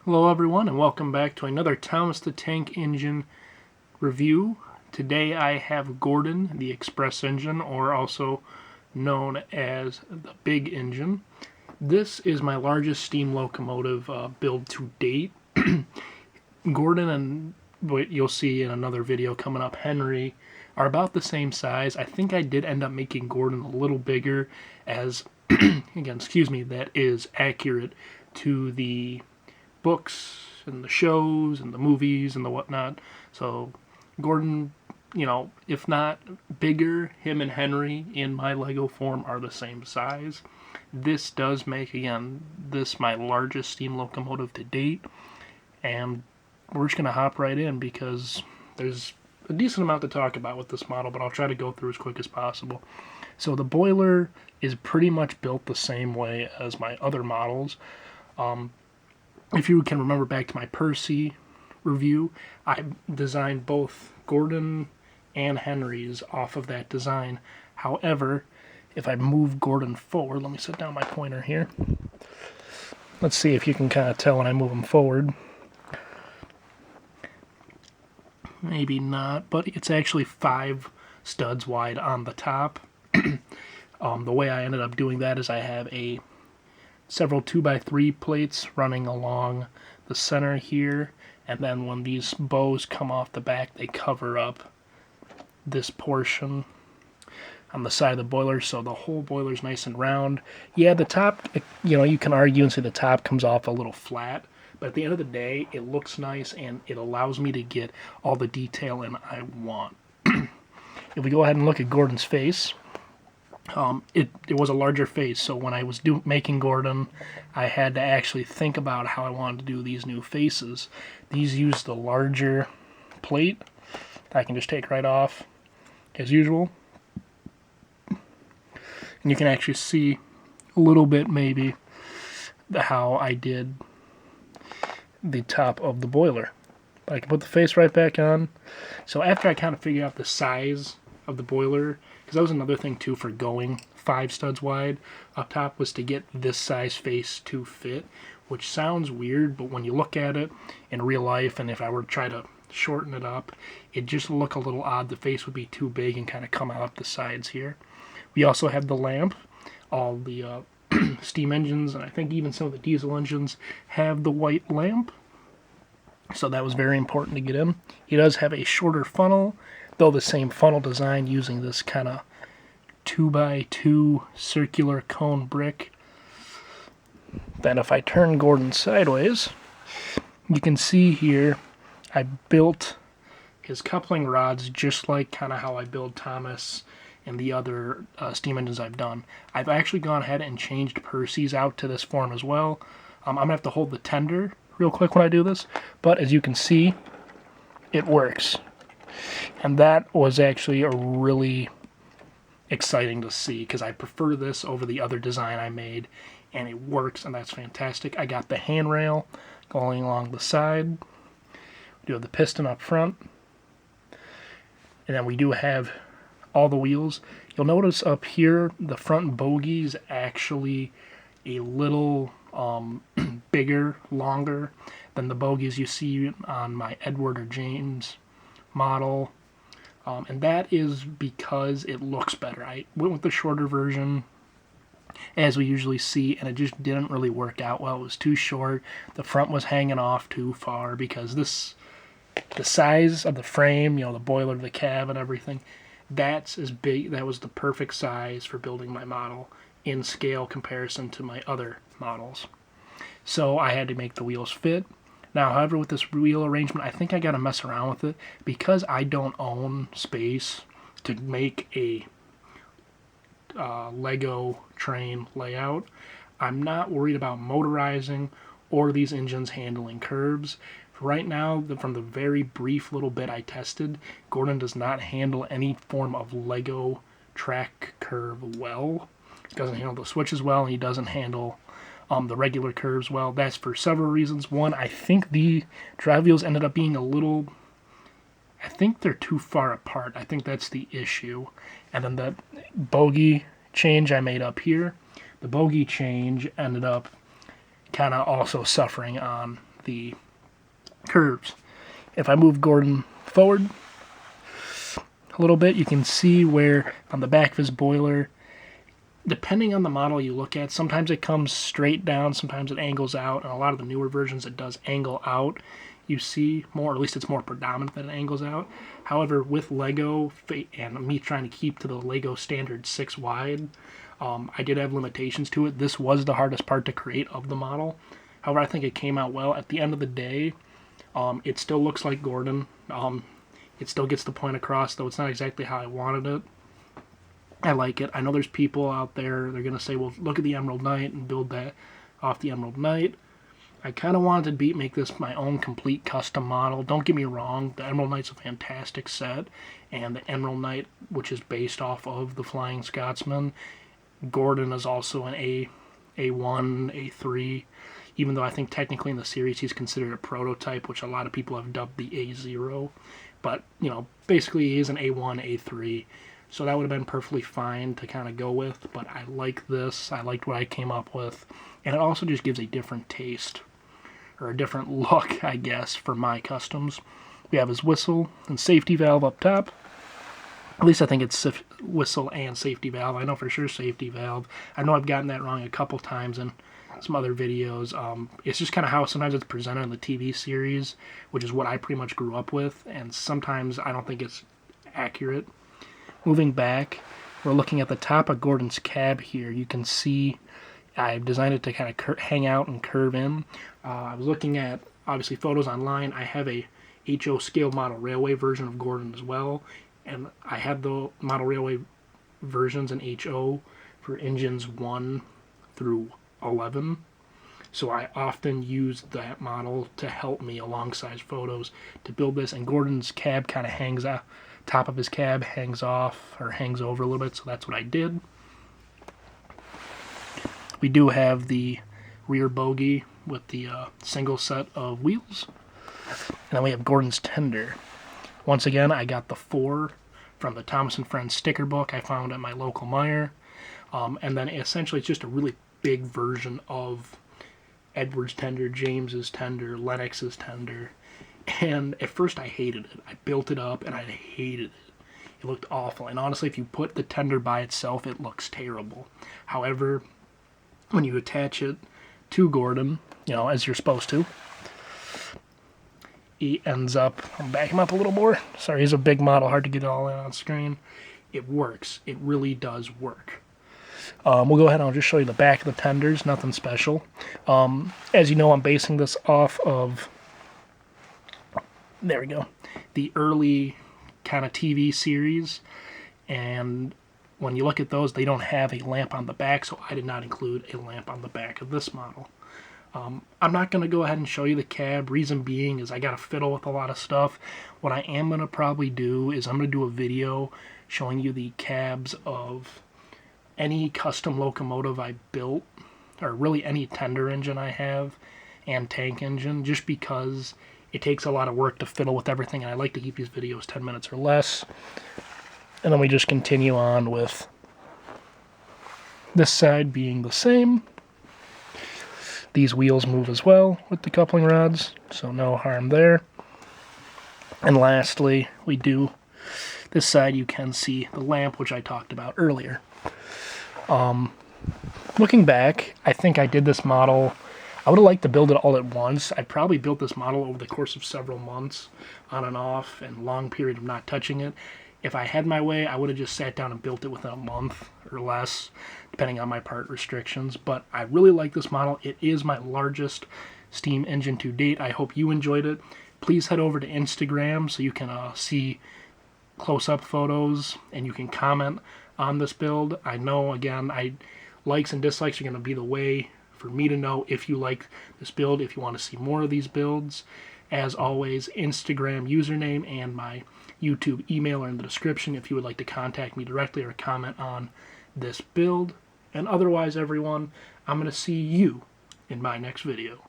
Hello everyone and welcome back to another Thomas the Tank Engine review. Today I have Gordon, the Express engine, or also known as the Big Engine. This is my largest steam locomotive build to date. Gordon and what you'll see in another video coming up, Henry, are about the same size. I think I did end up making Gordon a little bigger as, again, excuse me, that is accurate to the books and the shows and the movies and the whatnot. So Gordon, if not bigger, him and Henry in my Lego form are the same size. This does make, again, this my largest steam locomotive to date. And we're just going to hop right in because there's a decent amount to talk about with this model, but I'll try to go through as quick as possible. So the boiler is pretty much built the same way as my other models. If you can remember back to my Percy review, I designed both Gordon and Henry's off of that design. However, if I move Gordon forward, let me set down my pointer here. Let's see if you can kind of tell when I move him forward. Maybe not, but it's actually 5 studs wide on the top. The way I ended up doing that is I have several 2x3 plates running along the center here, and then when these bows come off the back, they cover up this portion on the side of the boiler, so the whole boiler is nice and round. Yeah, the top, you can argue and say the top comes off a little flat, but at the end of the day, it looks nice and it allows me to get all the detail in I want. If we go ahead and look at Gordon's face, it was a larger face, so when I was making Gordon, I had to actually think about how I wanted to do these new faces. These use the larger plate that I can just take right off, as usual. And you can actually see a little bit, maybe, how I did the top of the boiler. But I can put the face right back on. So after I kind of figured out the size of the boiler, because that was another thing too for going 5 studs wide up top, was to get this size face to fit, which sounds weird, but when you look at it in real life, and if I were to try to shorten it up, it just look a little odd. The face would be too big and kind of come out the sides here. We also have the lamp. All the steam engines, and I think even some of the diesel engines, have the white lamp, so that was very important to get in. He does have a shorter funnel, though the same funnel design, using this kind of 2x2 circular cone brick. Then if I turn Gordon sideways, you can see here I built his coupling rods just like kind of how I build Thomas and the other steam engines I've done. I've actually gone ahead and changed Percy's out to this form as well. I'm going to have to hold the tender real quick when I do this, but as you can see, it works. And that was actually a really exciting to see, because I prefer this over the other design I made, and it works, and that's fantastic. I got the handrail going along the side. We do have the piston up front, and then we do have all the wheels. You'll notice up here the front bogie is actually a little bigger, longer than the bogies you see on my Edward or James model, and that is because it looks better. I went with the shorter version, as we usually see, and it just didn't really work out well. It was too short. The front was hanging off too far because the size of the frame, the boiler, the cab, and everything, that's as big. That was the perfect size for building my model in scale comparison to my other models. So I had to make the wheels fit. Now, however, with this wheel arrangement, I think I got to mess around with it because I don't own space to make a Lego train layout. I'm not worried about motorizing or these engines handling curves. Right now, from the very brief little bit I tested, Gordon does not handle any form of Lego track curve well. He doesn't handle the switches well, and he doesn't handle the regular curves well. That's for several reasons. One, I think the drive wheels ended up being I think they're too far apart. I think that's the issue. And then the bogie change I made up here, the bogie change ended up kind of also suffering on the curves. If I move Gordon forward a little bit, you can see where on the back of his boiler, depending on the model you look at, sometimes it comes straight down, sometimes it angles out, and a lot of the newer versions it does angle out. You see more, or at least it's more predominant that it angles out. However, with Lego and me trying to keep to the Lego standard 6 wide, I did have limitations to it. This was the hardest part to create of the model. However, I think it came out well. At the end of the day, it still looks like Gordon. It still gets the point across, though it's not exactly how I wanted it. I like it. I know there's people out there, they're going to say, well, look at the Emerald Knight and build that off the Emerald Knight. I kind of wanted to make this my own complete custom model. Don't get me wrong, the Emerald Knight's a fantastic set, and the Emerald Knight, which is based off of the Flying Scotsman, Gordon is also an A1, A3, even though I think technically in the series he's considered a prototype, which a lot of people have dubbed the A0. But, you know, basically he is an A1, A3, so that would have been perfectly fine to kind of go with, but I like this. I liked what I came up with, and it also just gives a different taste, or a different look, I guess, for my customs. We have his whistle and safety valve up top. At least I think it's whistle and safety valve. I know for sure safety valve. I know I've gotten that wrong a couple times in some other videos. It's just kind of how sometimes it's presented in the TV series, which is what I pretty much grew up with, and sometimes I don't think it's accurate. Moving back, we're looking at the top of Gordon's cab here. You can see I've designed it to kind of hang out and curve in. I was looking at, obviously, photos online. I have a HO scale model railway version of Gordon as well, and I have the model railway versions in HO for engines 1 through 11. So I often use that model to help me alongside photos to build this, and Gordon's cab kind of hangs out. Top of his cab hangs off, or hangs over a little bit, so that's what I did. We do have the rear bogie with the single set of wheels. And then we have Gordon's tender. Once again, I got the 4 from the Thomas & Friends sticker book I found at my local Meijer. And then essentially it's just a really big version of Edward's tender, James's tender, Lennox's tender. And at first I hated it. I built it up and I hated it. It looked awful. And honestly, if you put the tender by itself, it looks terrible. However, when you attach it to Gordon, you know, as you're supposed to, he ends up, I'll back him up a little more. Sorry, he's a big model, hard to get it all in on screen. It works. It really does work. We'll go ahead and I'll just show you the back of the tenders, nothing special. As you know, I'm basing this off of, there we go, the early kind of TV series, and when you look at those, they don't have a lamp on the back, so I did not include a lamp on the back of this model. I'm not going to go ahead and show you the cab. Reason being is I got to fiddle with a lot of stuff. What I am going to probably do is I'm going to do a video showing you the cabs of any custom locomotive I built, or really any tender engine I have, and tank engine, just because it takes a lot of work to fiddle with everything, and I like to keep these videos 10 minutes or less. And then we just continue on with this side being the same. These wheels move as well with the coupling rods, so no harm there. And lastly, we do this side. You can see the lamp, which I talked about earlier. Looking back, I think I did this model. I would have liked to build it all at once. I probably built this model over the course of several months, on and off, and long period of not touching it. If I had my way, I would have just sat down and built it within a month or less, depending on my part restrictions. But I really like this model. It is my largest steam engine to date. I hope you enjoyed it. Please head over to Instagram so you can see close-up photos and you can comment on this build. I know, again, likes and dislikes are going to be the way for me to know if you like this build, if you want to see more of these builds. As always, Instagram username and my YouTube email are in the description if you would like to contact me directly or comment on this build. And otherwise, everyone, I'm going to see you in my next video.